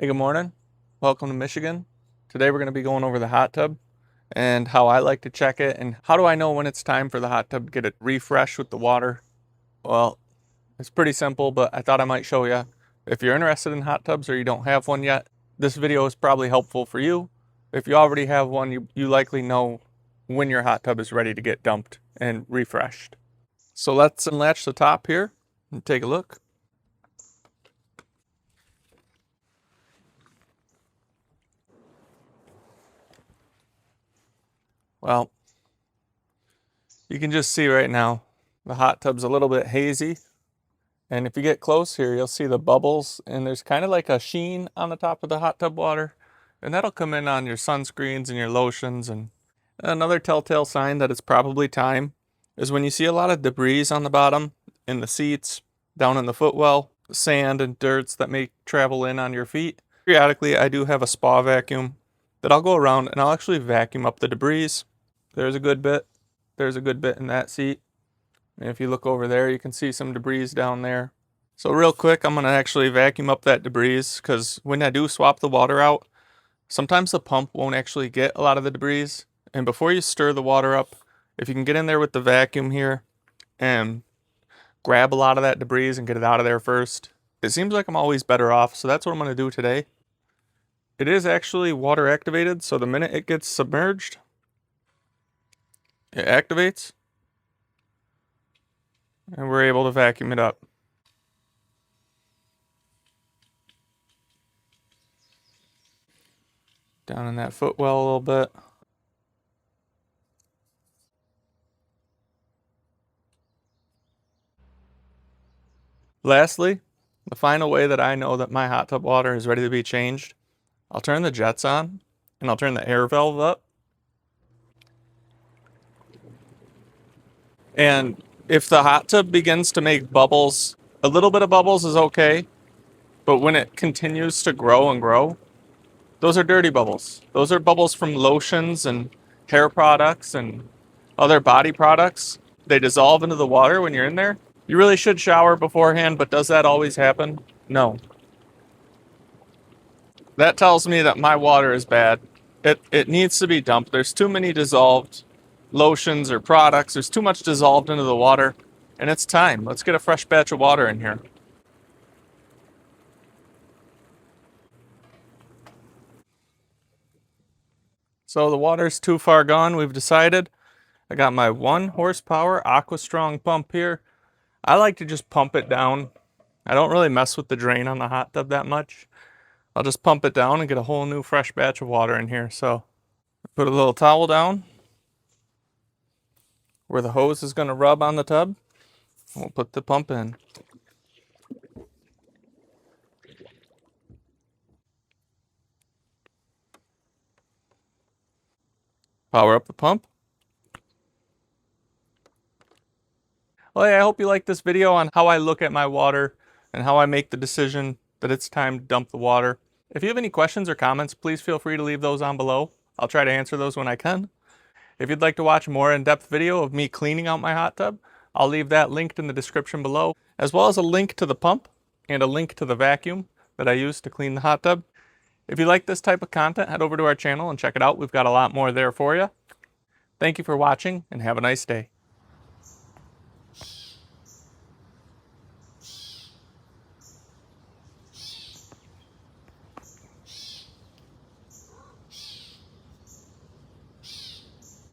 Hey, good morning. Welcome to Michigan. Today we're going to be going over the hot tub and how I like to check it and how do I know when it's time for the hot tub to get it refreshed with the water. Well, it's pretty simple, but I thought I might show you. If you're interested in hot tubs or you don't have one yet, this video is probably helpful for you. If you already have one, you likely know when your hot tub is ready to get dumped and refreshed. So let's unlatch the top here and take a look. Well, you can just see right now, the hot tub's a little bit hazy. And if you get close here, you'll see the bubbles and there's kind of like a sheen on the top of the hot tub water. And that'll come in on your sunscreens and your lotions. And another telltale sign that it's probably time is when you see a lot of debris on the bottom, in the seats, down in the footwell, sand and dirts that may travel in on your feet. Periodically, I do have a spa vacuum that I'll go around and I'll actually vacuum up the debris. There's a good bit. There's a good bit in that seat. And if you look over there, you can see some debris down there. So real quick, I'm going to actually vacuum up that debris because when I do swap the water out, sometimes the pump won't actually get a lot of the debris. And before you stir the water up, if you can get in there with the vacuum here and grab a lot of that debris and get it out of there first, it seems like I'm always better off. So that's what I'm going to do today. It is actually water activated, so the minute it gets submerged, it activates. And we're able to vacuum it up. Down in that footwell a little bit. Lastly, the final way that I know that my hot tub water is ready to be changed, I'll turn the jets on and I'll turn the air valve up. And if the hot tub begins to make bubbles, a little bit of bubbles is okay, but when it continues to grow and grow, those are dirty bubbles. Those are bubbles from lotions and hair products and other body products. They dissolve into the water when you're in there. You really should shower beforehand, but does that always happen? No. That tells me that my water is bad. It needs to be dumped. There's too many dissolved lotions or products. There's too much dissolved into the water, and it's time. Let's get a fresh batch of water in here. So the water's too far gone, we've decided. I got my 1 horsepower AquaStrong pump here. I like to just pump it down. I don't really mess with the drain on the hot tub that much. I'll just pump it down and get a whole new fresh batch of water in here. So put a little towel down where the hose is going to rub on the tub. We'll put the pump in. Power up the pump. Well, hey, I hope you liked this video on how I look at my water and how I make the decision that it's time to dump the water. If you have any questions or comments, please feel free to leave those on below. I'll try to answer those when I can. If you'd like to watch a more in-depth video of me cleaning out my hot tub, I'll leave that linked in the description below, as well as a link to the pump and a link to the vacuum that I use to clean the hot tub. If you like this type of content, head over to our channel and check it out. We've got a lot more there for you. Thank you for watching and have a nice day.